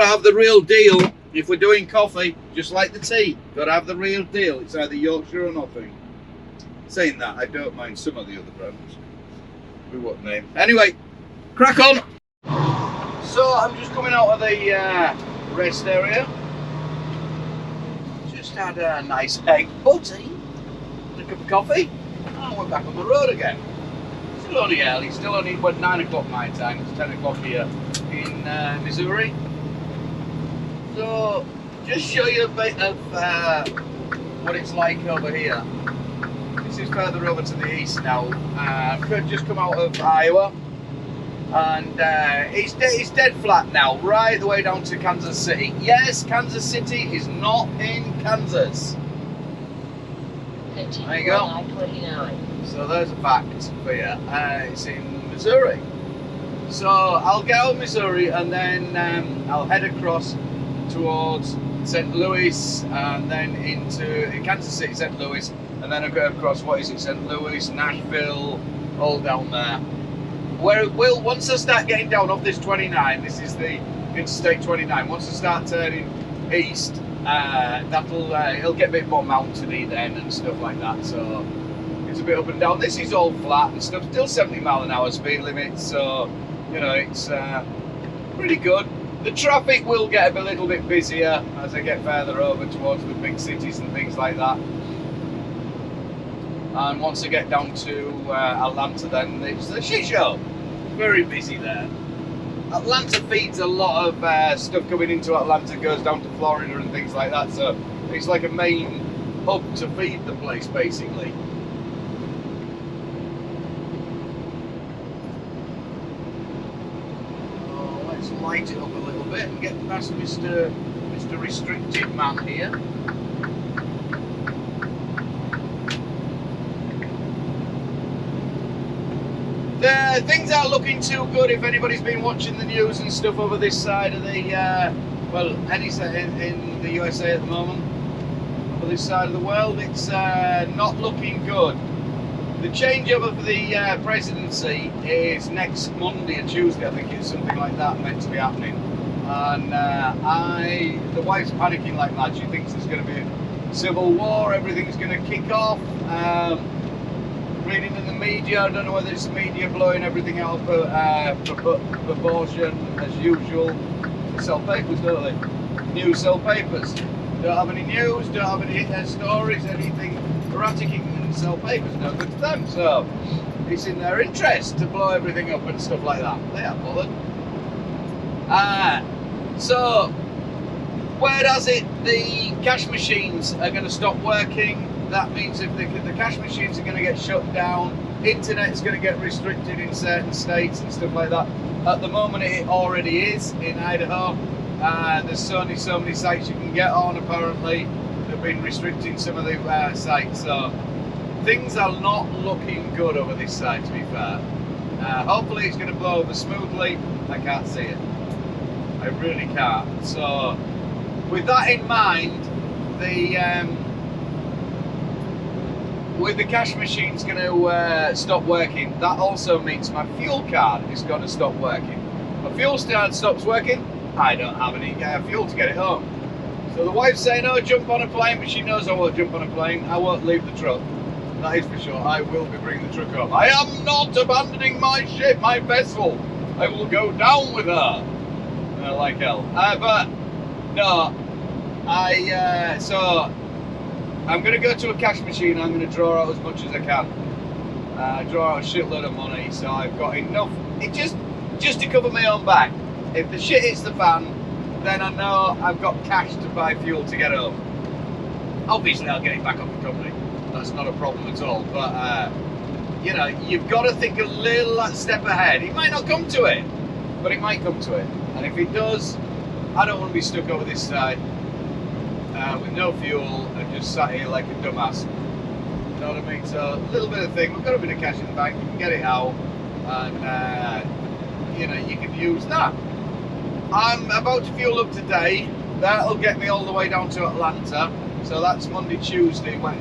have the real deal. If we're doing coffee, just like the tea, got to have the real deal. It's either Yorkshire or nothing. Saying that, I don't mind some of the other brands. We won't name. Anyway, crack on. So I'm just coming out of the rest area. Just had a nice egg butty and a cup of coffee. And we're back on the road again. Still only early, still only 9 o'clock my time. It's 10 o'clock here in Missouri. So just show you a bit of what it's like over here. This is further over to the east now. I've just come out of Iowa, and it's dead flat now, right the way down to Kansas City. Yes, Kansas City is not in Kansas. There you go. So there's a fact for you. It's in Missouri. So I'll get out of Missouri, and then I'll head across towards St. Louis, and then into Kansas City, St. Louis, and then I'll go across, what is it, St. Louis, Nashville, all down there. Where it will, once I start getting down off this 29, this is the Interstate 29, once I start turning east, it'll get a bit more mountainy then and stuff like that, so it's a bit up and down. This is all flat and stuff, still 70 mile an hour speed limit, so, you know, it's pretty good. The traffic will get a little bit busier as I get further over towards the big cities and things like that. And once I get down to Atlanta, then it's a shit show. Very busy there. Atlanta feeds a lot of stuff coming into Atlanta, goes down to Florida and things like that. So it's like a main hub to feed the place, basically. Oh, let's light it up a little bit and get past Mr. Restricted Man here. Things aren't looking too good if anybody's been watching the news and stuff over this side of the, well, any side in the USA at the moment, over this side of the world, it's not looking good. The changeover for the presidency is next Monday or Tuesday, I think it's something like that meant to be happening. And the wife's panicking like that. She thinks there's going to be a civil war, everything's going to kick off. Reading in the media, I don't know whether it's the media blowing everything out of proportion as usual. They sell papers, don't they? News sell papers. Don't have any news, don't have any stories, anything erratic, and sell papers. No good to them. So it's in their interest to blow everything up and stuff like that. They aren't bothered. So whereas the cash machines are going to stop working, that means if the cash machines are going to get shut down, internet's going to get restricted in certain states and stuff like that. At the moment it already is in Idaho. There's only so many sites you can get on apparently. They've been restricting some of the sites, so things are not looking good over this side, to be fair. Hopefully it's going to blow over smoothly. I can't see it. I really can't. So with that in mind, with the cash machine's going to stop working, that also means my fuel card is going to stop working. My fuel card stops working, I don't have any fuel to get it home. So the wife's saying, oh, jump on a plane, but she knows I won't jump on a plane. I won't leave the truck. That is for sure. I will be bringing the truck home. I am not abandoning my ship, my vessel. I will go down with her. Like hell. But no, so I'm going to go to a cash machine. I'm going to draw out as much as I can. Draw out a shitload of money, so I've got enough. It just to cover my own back. If the shit hits the fan, then I know I've got cash to buy fuel to get home. Obviously, I'll get it back off the company. That's not a problem at all. But you know, you've got to think a little step ahead. It might not come to it, but it might come to it. And if it does, I don't want to be stuck over this side with no fuel and just sat here like a dumbass. You know what I mean? So a little bit of thing. We've got a bit of cash in the bank. You can get it out, and you know, you can use that. I'm about to fuel up today. That'll get me all the way down to Atlanta. So that's Monday, Tuesday. When,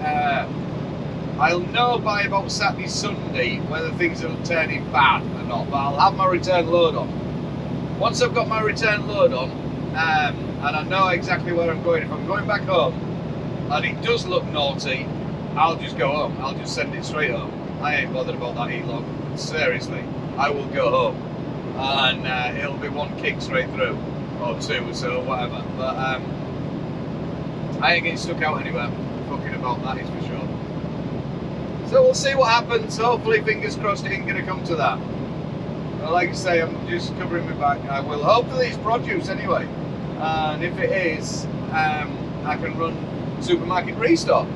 I'll know by about Saturday, Sunday whether things are turning bad or not. But I'll have my return load on. Once I've got my return load on, and I know exactly where I'm going, if I'm going back home and it does look naughty, I'll just go home. I'll just send it straight home. I ain't bothered about that heat log. Seriously, I will go home. and it'll be one kick straight through, or two, so whatever. But I ain't getting stuck out anywhere fucking about that, is for sure. So we'll see what happens. Hopefully, fingers crossed, it ain't gonna come to that. But like I say, I'm just covering my back. I will. Hopefully it's produce anyway, and if it is, I can run supermarket restock.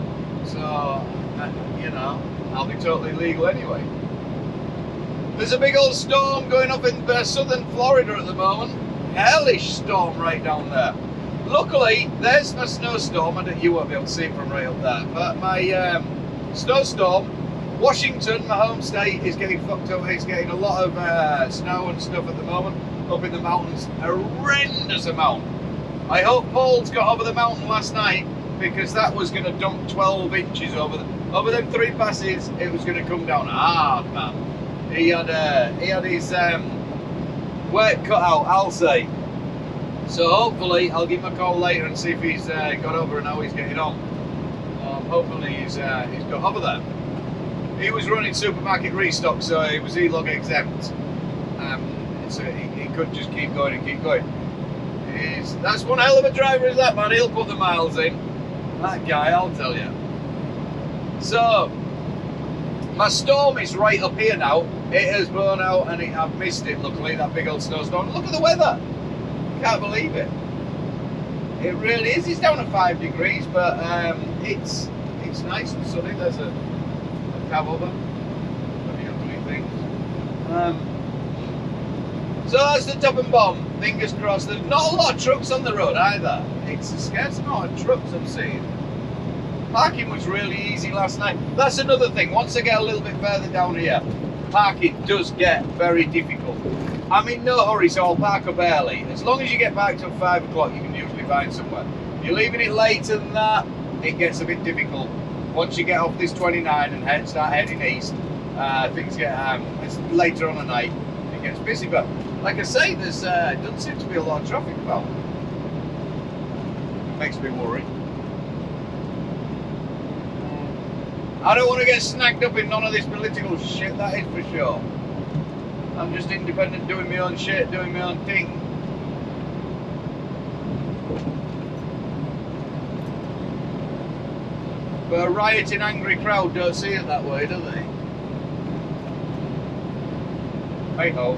So you know, I'll be totally legal anyway. There's a big old storm going up in southern Florida at the moment. Hellish storm right down there. Luckily, there's my snowstorm. You won't be able to see it from right up there. But my snowstorm, Washington, my home state, is getting fucked up. It's getting a lot of snow and stuff at the moment. Up in the mountains, a horrendous amount. I hope Paul's got over the mountain last night, because that was going to dump 12 inches over them 3 passes. It was going to come down hard, man. He had his work cut out, I'll say. So hopefully I'll give him a call later and see if he's got over and how he's getting on. Hopefully he's got over there. He was running supermarket restock, so he was E-log exempt. So he could just keep going and keep going. That's one hell of a driver, is that man? He'll put the miles in. That guy, I'll tell you. So my storm is right up here now. It has blown out and I've missed it, luckily, that big old snowstorm. Look at the weather. Can't believe it. It really is. It's down to 5 degrees, but it's nice and sunny. There's a cab over. Bloody ugly thing. So that's the top and bottom. Fingers crossed. There's not a lot of trucks on the road either. It's a scarce amount of trucks I'm seeing. Parking was really easy last night. That's another thing. Once I get a little bit further down here, parking does get very difficult. I'm in no hurry, so I'll park up early. As long as you get back till 5 o'clock, you can usually find somewhere. If you're leaving it later than that, it gets a bit difficult. Once you get off this 29 and start heading east, things get it's later on the night. It gets busy, but like I say, there's doesn't seem to be a lot of traffic about. It makes me worry. I don't want to get snagged up in none of this political shit, that is for sure. I'm just independent, doing my own shit, doing my own thing. But a rioting, angry crowd don't see it that way, do they? Hey ho.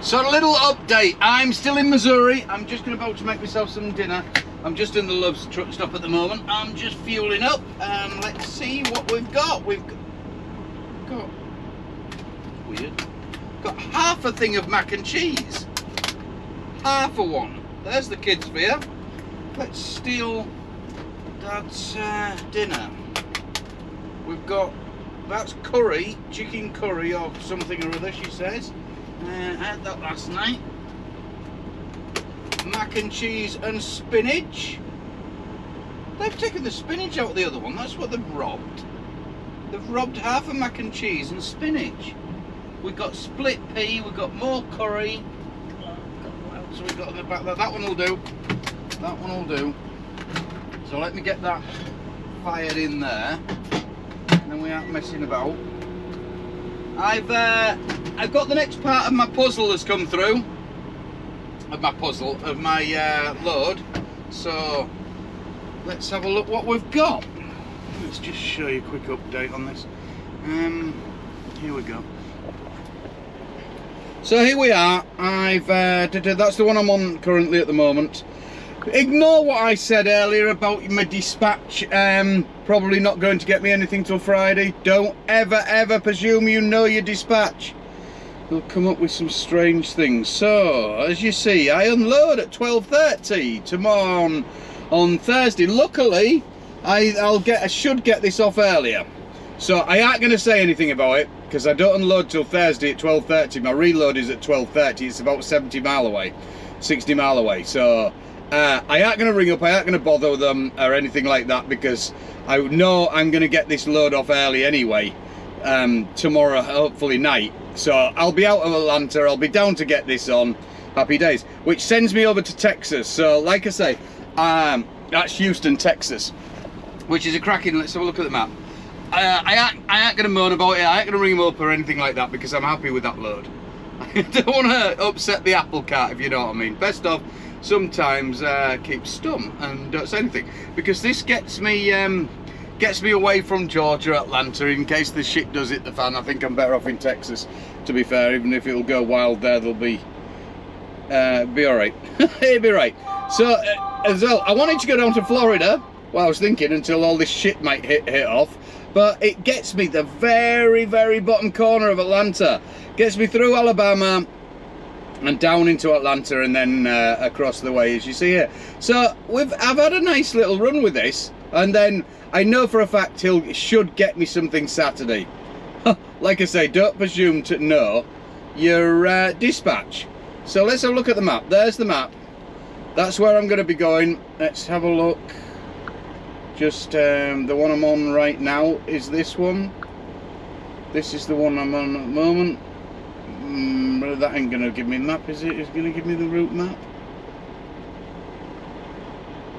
So a little update. I'm still in Missouri. I'm just about to make myself some dinner. I'm just in the Love's truck stop at the moment. I'm just fueling up and let's see what we've got. We've got weird. Got half a thing of mac and cheese. Half a one. There's the kids' beer. Let's steal Dad's dinner. We've got, that's curry, chicken curry or something or other, she says. I had that last night. Mac and cheese and spinach. They've taken the spinach out of the other one. That's what they've robbed. They've robbed half a mac and cheese and spinach. We've got split pea. We've got more curry. What else have we got in the back there? That one will do. That one will do. So let me get that fired in there. And then we aren't messing about. I've got the next part of my puzzle that's come through. Of my load. So let's have a look what we've got. Let's just show you a quick update on this. Here we go. So here we are. That's the one I'm on currently at the moment. Ignore what I said earlier about my dispatch probably not going to get me anything till Friday. Don't ever presume you know your dispatch. They'll come up with some strange things. So, as you see, I unload at 12:30 tomorrow on Thursday. Luckily, I should get this off earlier. So I ain't going to say anything about it, because I don't unload till Thursday at 12:30. My reload is at 12:30. It's about 70 mile away, 60 mile away. So I ain't going to ring up, I ain't going to bother them or anything like that, because I know I'm going to get this load off early anyway, tomorrow, hopefully night. So I'll be out of Atlanta, I'll be down to get this on. Happy days. Which sends me over to Texas. So like I say, that's Houston, Texas, which is a cracking, let's have a look at the map. I ain't gonna moan about it. I ain't gonna ring him up or anything like that because I'm happy with that load. I don't want to upset the apple cart, if you know what I mean. Best of, sometimes keep stum and don't say anything, because this gets me away from Georgia, Atlanta, in case the shit does hit the fan. I think I'm better off in Texas, to be fair. Even if it'll go wild there, they'll be all right. It'll be right. So as well, I wanted to go down to Florida. Well, I was thinking until all this shit might hit off, but it gets me the very, very bottom corner of Atlanta. Gets me through Alabama and down into Atlanta, and then across the way, as you see here. So I've had a nice little run with this, and then I know for a fact he should get me something Saturday. Like I say, don't presume to know your dispatch. So let's have a look at the map. There's the map. That's where I'm going to be going. Let's have a look. Just the one I'm on right now is this one. This is the one I'm on at the moment. That ain't going to give me a map, is it? It's going to give me the route map.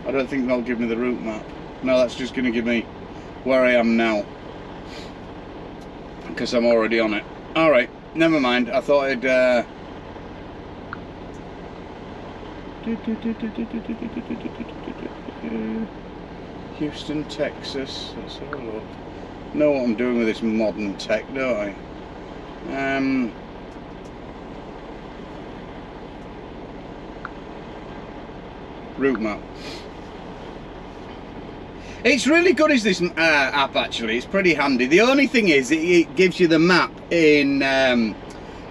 I don't think that'll give me the route map. No, that's just going to give me where I am now, because I'm already on it. Alright, never mind. I thought I'd Houston, Texas. Let's have a look. Know what I'm doing with this modern tech, don't I? Route map. It's really good, is this app actually. It's pretty handy. The only thing is it gives you the map in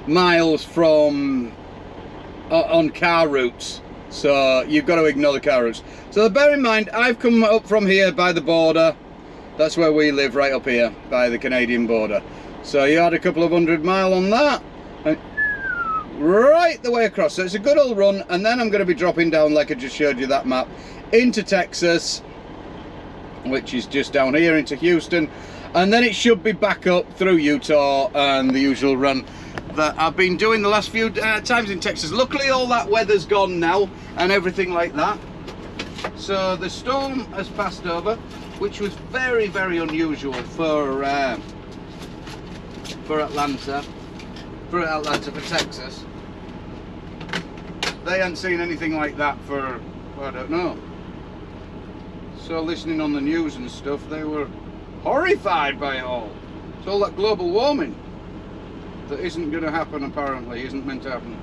miles from on car routes, so you've got to ignore the car routes. So bear in mind, I've come up from here by the border. That's where we live, right up here by the Canadian border. So you had a couple of 100 mile on that, and right the way across. So it's a good old run, and then I'm going to be dropping down, like I just showed you that map, into Texas, which is just down here, into Houston, and then it should be back up through Utah and the usual run that I've been doing the last few times in Texas. Luckily all that weather's gone now and everything like that, so the storm has passed over, which was very, very unusual for Atlanta, for Texas. They hadn't seen anything like that for, I don't know. So listening on the news and stuff, they were horrified by it all. It's all that global warming that isn't going to happen, apparently, isn't meant to happen.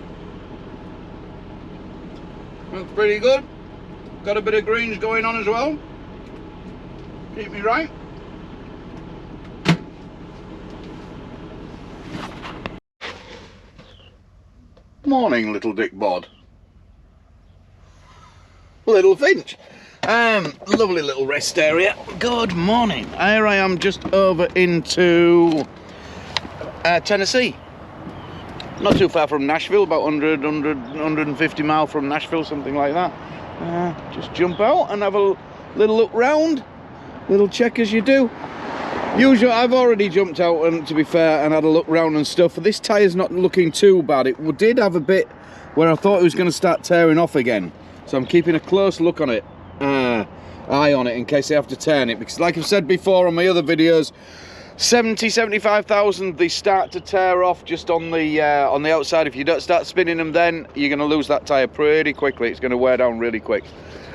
Looks pretty good. Got a bit of greens going on as well. Keep me right. Morning, little Dick Bod. Little Finch. Lovely little rest area. Good morning. Here I am, just over into Tennessee. Not too far from Nashville, about 150 miles from Nashville, something like that. Just jump out and have a little look round, little check as you do. Usually I've already jumped out, and to be fair, and had a look round and stuff. This tyre's not looking too bad. It did have a bit where I thought it was going to start tearing off again, so I'm keeping a close look on it, eye on it, in case I have to turn it, because like I've said before on my other videos, 75,000 they start to tear off just on the outside. If you don't start spinning them, then you're going to lose that tyre pretty quickly. It's going to wear down really quick.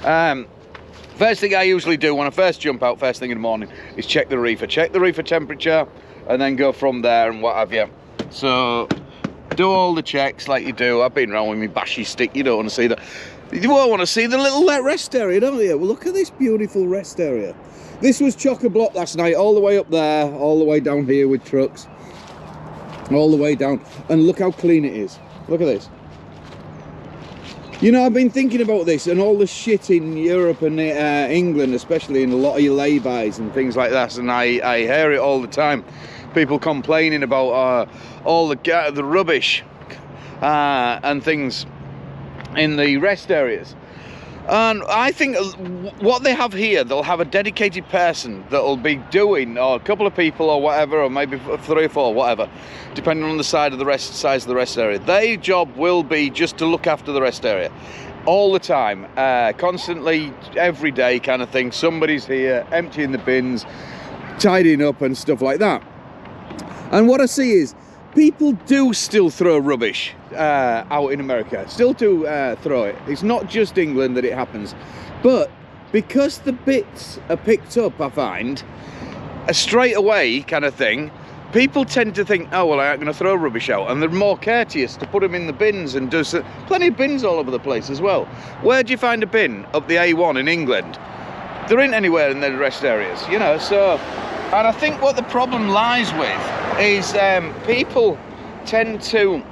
First thing I usually do when I first jump out first thing in the morning is check the reefer temperature, and then go from there and what have you. So do all the checks like you do. I've been around with my bashy stick. You don't want to see that. You won't want to see the little rest area, don't you? Well, look at this beautiful rest area. This was chock-a-block last night, all the way up there, all the way down here with trucks, all the way down, and look how clean it is. Look at this. You know, I've been thinking about this and all the shit in Europe and England, especially in a lot of your lay-bys and things like that, and I hear it all the time. People complaining about all the rubbish and things in the rest areas. And I think what they have here, they'll have a dedicated person that'll be doing, or a couple of people or whatever, or maybe 3 or 4, whatever, depending on the size of the rest area. Their job will be just to look after the rest area all the time, constantly, every day kind of thing. Somebody's here emptying the bins, tidying up and stuff like that. And what I see is people do still throw rubbish out in America, still do throw it. It's not just England that it happens, but because the bits are picked up, I find, a straight away kind of thing, people tend to think, oh well, I'm going to throw rubbish out, and they're more courteous to put them in the bins, and do plenty of bins all over the place as well. Where do you find a bin? Up the A1 in England. There ain't anywhere in the rest areas, you know. So, and I think what the problem lies with is people tend to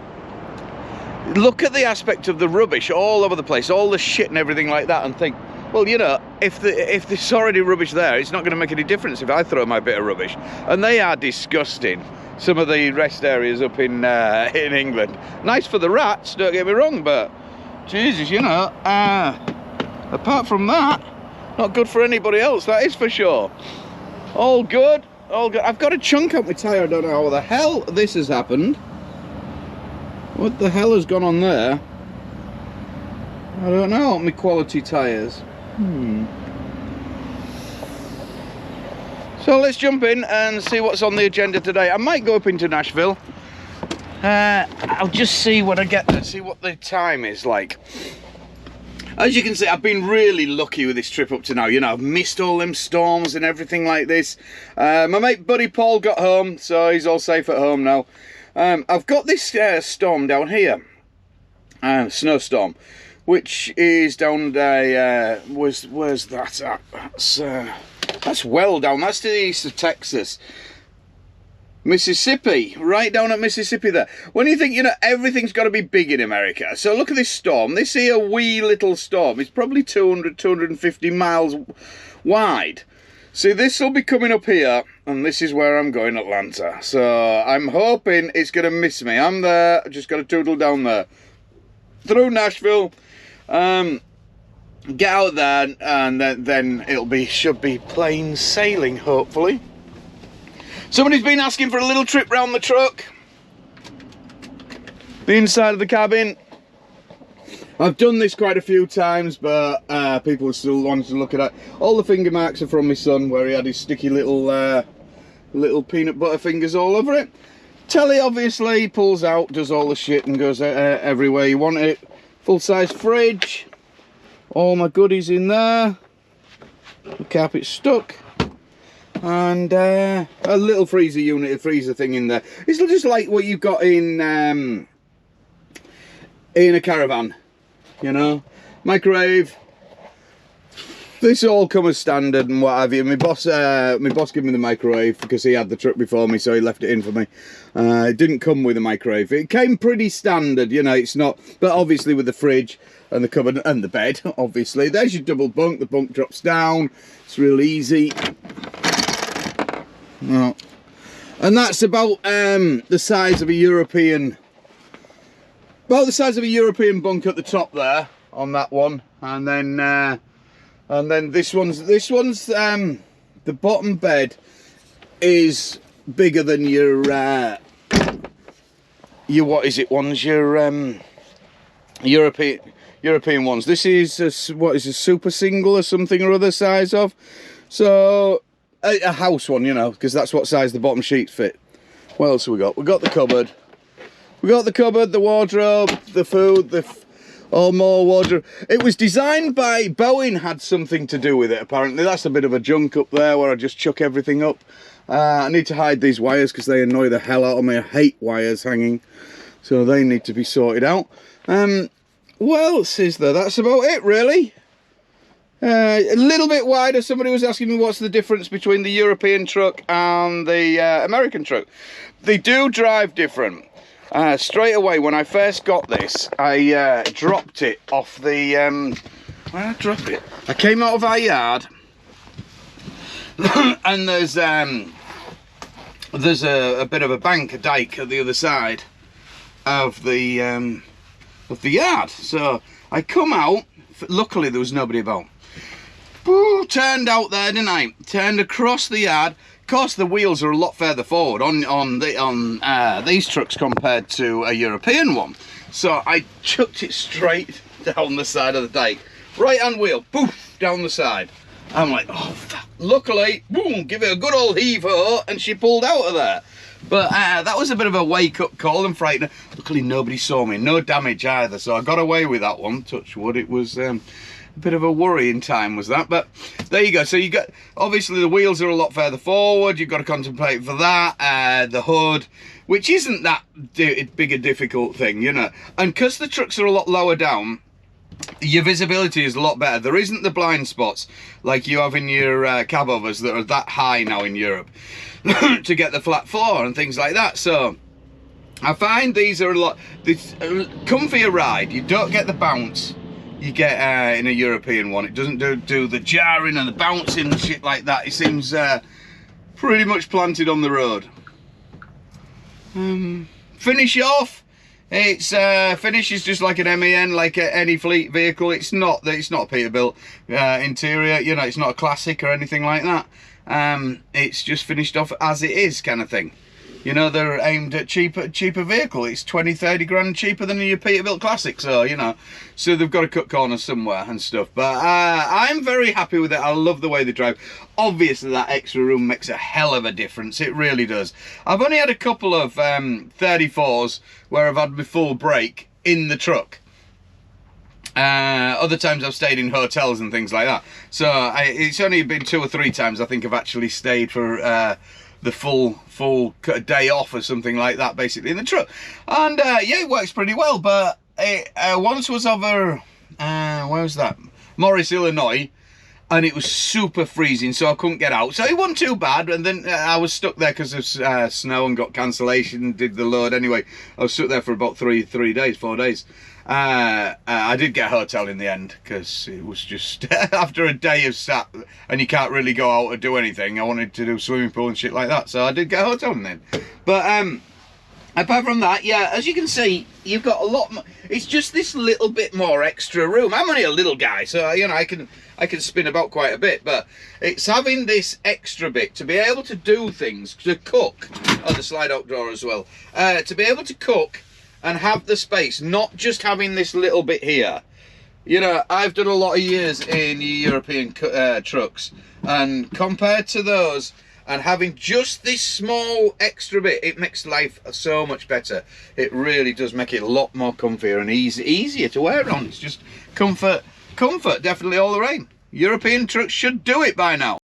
look at the aspect of the rubbish all over the place, all the shit and everything like that, and think, well, you know, if there's already rubbish there, it's not going to make any difference if I throw my bit of rubbish. And they are disgusting, some of the rest areas up in England. Nice for the rats, don't get me wrong, but Jesus, you know, apart from that, not good for anybody else, that is for sure. All good, all good. I've got a chunk out my tyre. I don't know how the hell this has happened. What the hell has gone on there? I don't know, my quality tyres. So let's jump in and see what's on the agenda today. I might go up into Nashville. I'll just see when I get there, see what the time is like. As you can see, I've been really lucky with this trip up to now. You know, I've missed all them storms and everything like this. My mate Buddy Paul got home, so he's all safe at home now. I've got this storm down here, snowstorm, which is down there. Where's that at? That's well down. That's to the east of Texas. Mississippi, right down at Mississippi there. When you think, you know, everything's got to be big in America. So look at this storm. This here wee little storm is probably 250 miles wide. See, this will be coming up here, and this is where I'm going, Atlanta. So I'm hoping it's going to miss me. I'm there, I just got to toodle down there. Through Nashville, get out there, and then should be plain sailing, hopefully. Somebody's been asking for a little trip round the truck. The inside of the cabin. I've done this quite a few times, but people still want to look at it. All the finger marks are from my son, where he had his sticky little peanut butter fingers all over it. Telly obviously pulls out, does all the shit and goes everywhere you want it. Full-size fridge. All my goodies in there. The carpet's stuck. And a little freezer unit, a freezer thing in there. It's just like what you've got in a caravan, you know. Microwave. This all come as standard and what have you. My boss gave me the microwave because he had the truck before me, so he left it in for me. It didn't come with a microwave. It came pretty standard, you know. It's not, but obviously with the fridge and the cupboard and the bed, obviously. There's your double bunk. The bunk drops down. It's real easy. No. And that's about the size of a European, bunk at the top there on that one, and then this one's the bottom bed is bigger than your what is it ones, your European ones. This is a super single or something or other size of, so a house one, you know, because that's what size the bottom sheets fit. What else have we got? We got the cupboard. We got the cupboard, the wardrobe, the food, more wardrobe. It was designed by Boeing, had something to do with it apparently. That's a bit of a junk up there where I just chuck everything up. I need to hide these wires because they annoy the hell out of me. I hate wires hanging, so they need to be sorted out. What else is there? That's about it really. A little bit wider. Somebody was asking me what's the difference between the European truck and the American truck. They do drive different. Straight away when I first got this, I dropped it off the where did I drop it? I came out of our yard and there's a bit of a bank, a dike at the other side of the yard. So I come out, luckily there was nobody about. Ooh, turned out there, didn't I? Turned across the yard. Of course, the wheels are a lot further forward on these trucks compared to a European one. So I chucked it straight down the side of the dike. Right hand wheel, poof, down the side. I'm like, oh, luckily, boom, give it a good old heave-ho, and she pulled out of there. But that was a bit of a wake-up call and frightening. Luckily, nobody saw me, no damage either, so I got away with that one, touch wood. It was a bit of a worrying time, was that, but there you go. So you got, obviously the wheels are a lot further forward, you've got to contemplate for that, the hood, which isn't that big a difficult thing, you know, and because the trucks are a lot lower down, your visibility is a lot better. There isn't the blind spots like you have in your cab overs that are that high now in Europe to get the flat floor and things like that. So I find these are a lot comfier ride. You don't get the bounce you get in a European one. It doesn't do the jarring and the bouncing and shit like that. It seems pretty much planted on the road. Finish off. It's finish is just like an MEN, like any fleet vehicle. It's not a Peterbilt interior, you know, it's not a classic or anything like that. It's just finished off as it is, kind of thing. You know, they're aimed at cheaper vehicle. It's 20-30 grand cheaper than your Peterbilt classic, so you know, so they've got to cut corners somewhere and stuff. But I'm very happy with it. I love the way they drive. Obviously that extra room makes a hell of a difference, it really does. I've only had a couple of 34s where I've had my full brake in the truck. Other times I've stayed in hotels and things like that, so it's only been 2 or 3 times I think I've actually stayed for the full day off or something like that, basically in the truck. And yeah, it works pretty well. But it once was over where was that, Morris, Illinois, and it was super freezing, so I couldn't get out, so it wasn't too bad. And then I was stuck there because of snow and got cancellation, did the load anyway. I was stuck there for about 4 days. I did get a hotel in the end because it was just after a day of sat and you can't really go out or do anything. I wanted to do swimming pool and shit like that, so I did get a hotel in the end. But apart from that, yeah, as you can see, you've got a lot more. It's just this little bit more extra room. I'm only a little guy, so you know, I can spin about quite a bit, but it's having this extra bit to be able to do things, to cook. Oh, the slide out door as well. To be able to cook and have the space, not just having this little bit here. You know, I've done a lot of years in European trucks, and compared to those and having just this small extra bit, it makes life so much better. It really does make it a lot more comfier and easier to wear on. It's just comfort, definitely all the way. European trucks should do it by now.